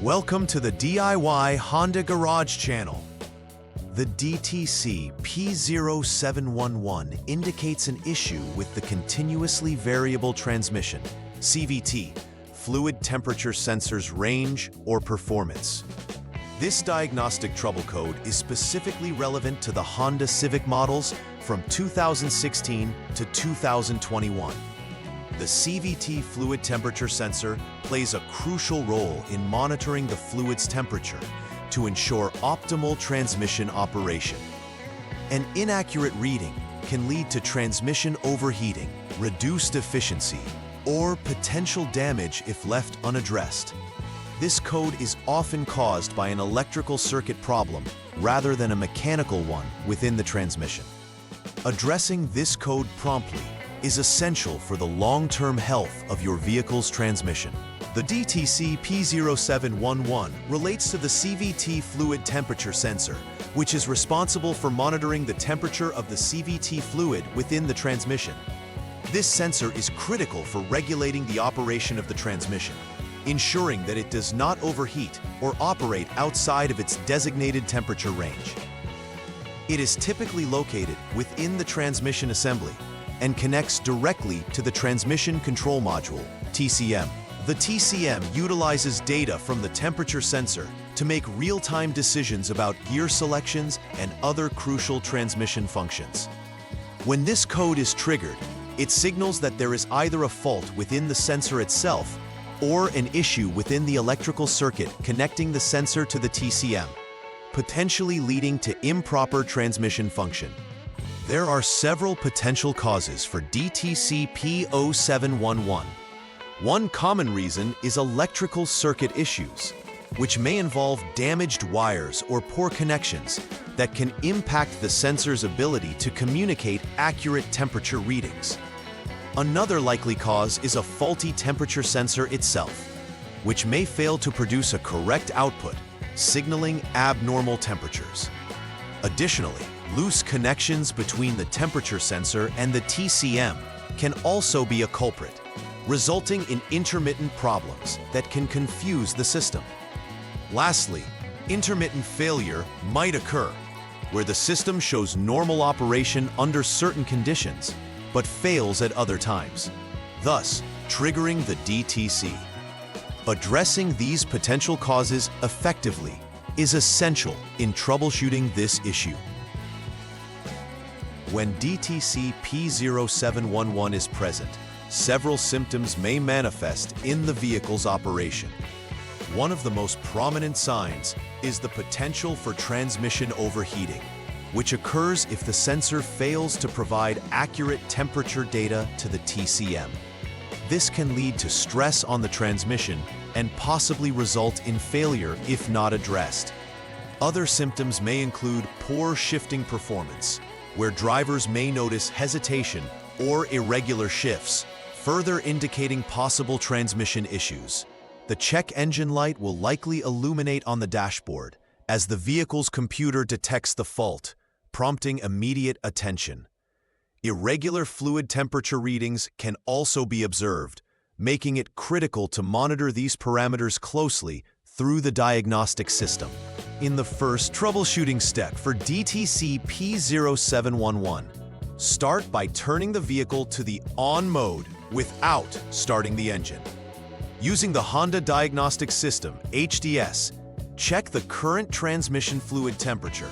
Welcome to the DIY Honda Garage channel. The DTC P0711 indicates an issue with the continuously variable transmission, CVT, fluid temperature sensors range or performance. This diagnostic trouble code is specifically relevant to the Honda Civic models from 2016 to 2021. The CVT fluid temperature sensor plays a crucial role in monitoring the fluid's temperature to ensure optimal transmission operation. An inaccurate reading can lead to transmission overheating, reduced efficiency, or potential damage if left unaddressed. This code is often caused by an electrical circuit problem rather than a mechanical one within the transmission. Addressing this code promptly is essential for the long-term health of your vehicle's transmission. The DTC P0711 relates to the CVT fluid temperature sensor, which is responsible for monitoring the temperature of the CVT fluid within the transmission. This sensor is critical for regulating the operation of the transmission, ensuring that it does not overheat or operate outside of its designated temperature range. It is typically located within the transmission assembly and connects directly to the Transmission Control Module, TCM. The TCM utilizes data from the temperature sensor to make real-time decisions about gear selections and other crucial transmission functions. When this code is triggered, it signals that there is either a fault within the sensor itself or an issue within the electrical circuit connecting the sensor to the TCM, potentially leading to improper transmission function. There are several potential causes for DTC P0711. One common reason is electrical circuit issues, which may involve damaged wires or poor connections that can impact the sensor's ability to communicate accurate temperature readings. Another likely cause is a faulty temperature sensor itself, which may fail to produce a correct output, signaling abnormal temperatures. Additionally, loose connections between the temperature sensor and the TCM can also be a culprit, resulting in intermittent problems that can confuse the system. Lastly, intermittent failure might occur, where the system shows normal operation under certain conditions, but fails at other times, thus triggering the DTC. Addressing these potential causes effectively is essential in troubleshooting this issue. When DTC P0711 is present, several symptoms may manifest in the vehicle's operation. One of the most prominent signs is the potential for transmission overheating, which occurs if the sensor fails to provide accurate temperature data to the TCM. This can lead to stress on the transmission and possibly result in failure if not addressed. Other symptoms may include poor shifting performance, where drivers may notice hesitation or irregular shifts, further indicating possible transmission issues. The check engine light will likely illuminate on the dashboard as the vehicle's computer detects the fault, prompting immediate attention. Irregular fluid temperature readings can also be observed, making it critical to monitor these parameters closely through the diagnostic system. In the first troubleshooting step for DTC P0711, start by turning the vehicle to the on mode without starting the engine. Using the Honda Diagnostic System, HDS, check the current transmission fluid temperature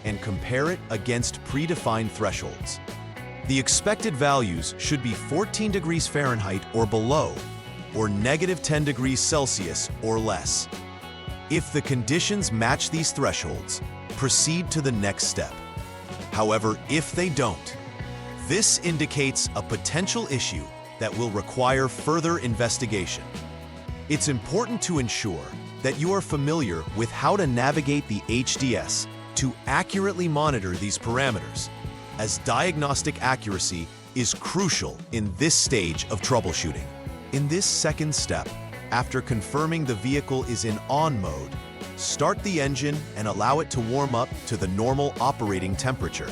and compare it against predefined thresholds. The expected values should be 14 degrees Fahrenheit or below, or -10 degrees Celsius or less. If the conditions match these thresholds, proceed to the next step. However, if they don't, this indicates a potential issue that will require further investigation. It's important to ensure that you are familiar with how to navigate the HDS to accurately monitor these parameters, as diagnostic accuracy is crucial in this stage of troubleshooting. In this second step, after confirming the vehicle is in on mode, start the engine and allow it to warm up to the normal operating temperature.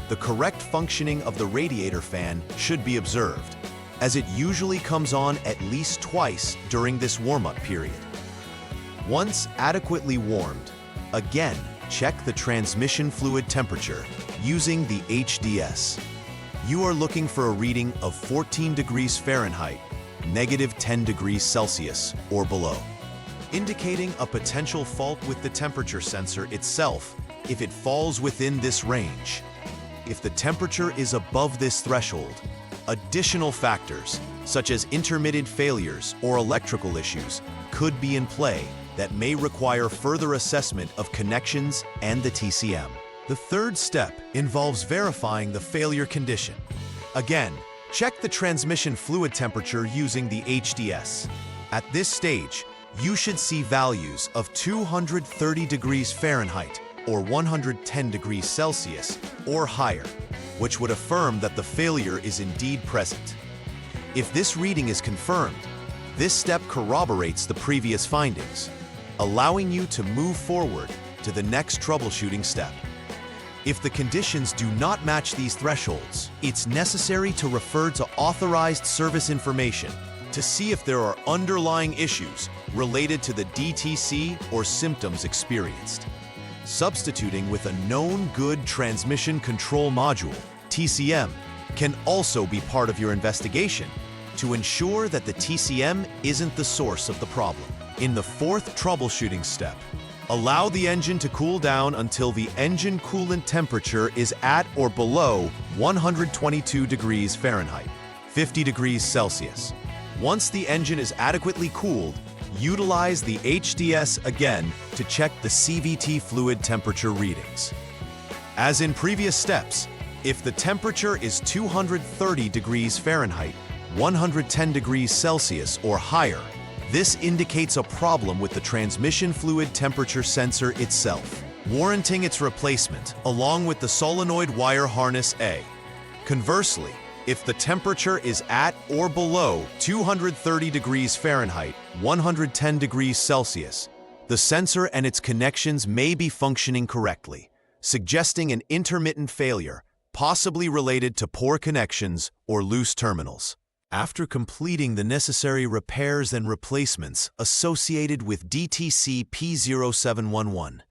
The correct functioning of the radiator fan should be observed, as it usually comes on at least twice during this warm-up period. Once adequately warmed, again, check the transmission fluid temperature using the HDS. You are looking for a reading of 14 degrees Fahrenheit, negative 10 degrees Celsius or below, indicating a potential fault with the temperature sensor itself if it falls within this range. If the temperature is above this threshold, additional factors, such as intermittent failures or electrical issues, could be in play that may require further assessment of connections and the TCM. The third step involves verifying the failure condition. Again, check the transmission fluid temperature using the HDS. At this stage, you should see values of 230 degrees Fahrenheit or 110 degrees Celsius or higher, which would affirm that the failure is indeed present. If this reading is confirmed, this step corroborates the previous findings, allowing you to move forward to the next troubleshooting step. If the conditions do not match these thresholds, it's necessary to refer to authorized service information to see if there are underlying issues related to the DTC or symptoms experienced. Substituting with a known good transmission control module, TCM, can also be part of your investigation to ensure that the TCM isn't the source of the problem. In the fourth troubleshooting step, allow the engine to cool down until the engine coolant temperature is at or below 122 degrees Fahrenheit, 50 degrees Celsius. Once the engine is adequately cooled, utilize the HDS again to check the CVT fluid temperature readings. As in previous steps, if the temperature is 230 degrees Fahrenheit, 110 degrees Celsius or higher, this indicates a problem with the transmission fluid temperature sensor itself, warranting its replacement along with the solenoid wire harness A. Conversely, if the temperature is at or below 230 degrees Fahrenheit, 110 degrees Celsius, the sensor and its connections may be functioning correctly, suggesting an intermittent failure, possibly related to poor connections or loose terminals. After completing the necessary repairs and replacements associated with DTC P0711,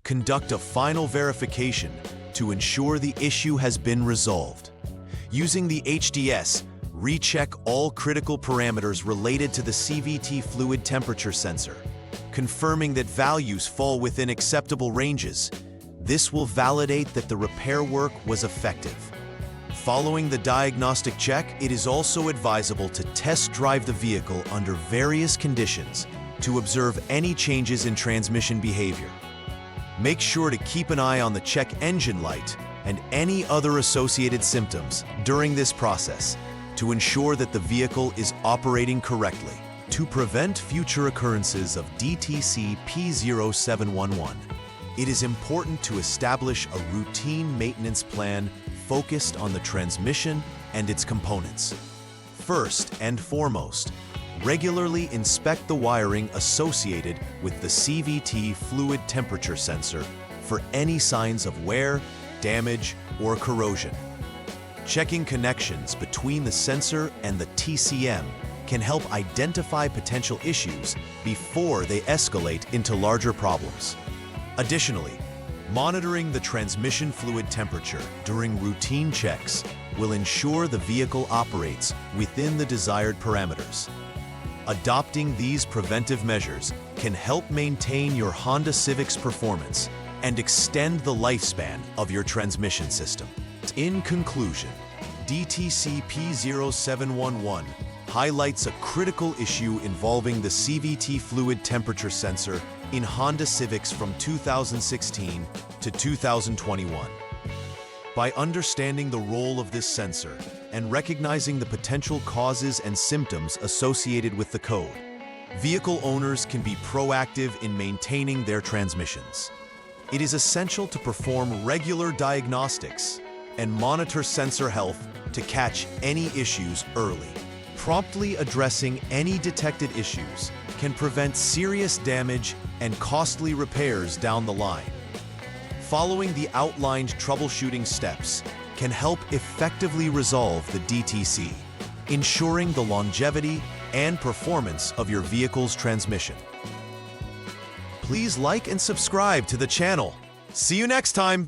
conduct a final verification to ensure the issue has been resolved. Using the HDS, recheck all critical parameters related to the CVT fluid temperature sensor, confirming that values fall within acceptable ranges. This will validate that the repair work was effective. Following the diagnostic check, it is also advisable to test drive the vehicle under various conditions to observe any changes in transmission behavior. Make sure to keep an eye on the check engine light and any other associated symptoms during this process to ensure that the vehicle is operating correctly. To prevent future occurrences of DTC P0711, it is important to establish a routine maintenance plan focused on the transmission and its components. First and foremost, regularly inspect the wiring associated with the CVT fluid temperature sensor for any signs of wear, damage, or corrosion. Checking connections between the sensor and the TCM can help identify potential issues before they escalate into larger problems. Additionally, monitoring the transmission fluid temperature during routine checks will ensure the vehicle operates within the desired parameters. Adopting these preventive measures can help maintain your Honda Civics performance and extend the lifespan of your transmission system. In conclusion, DTC P0711 highlights a critical issue involving the CVT fluid temperature sensor in Honda Civics from 2016 to 2021. By understanding the role of this sensor and recognizing the potential causes and symptoms associated with the code, vehicle owners can be proactive in maintaining their transmissions. It is essential to perform regular diagnostics and monitor sensor health to catch any issues early. Promptly addressing any detected issues can prevent serious damage and costly repairs down the line. Following the outlined troubleshooting steps can help effectively resolve the DTC, ensuring the longevity and performance of your vehicle's transmission. please like and subscribe to the channel. See you next time!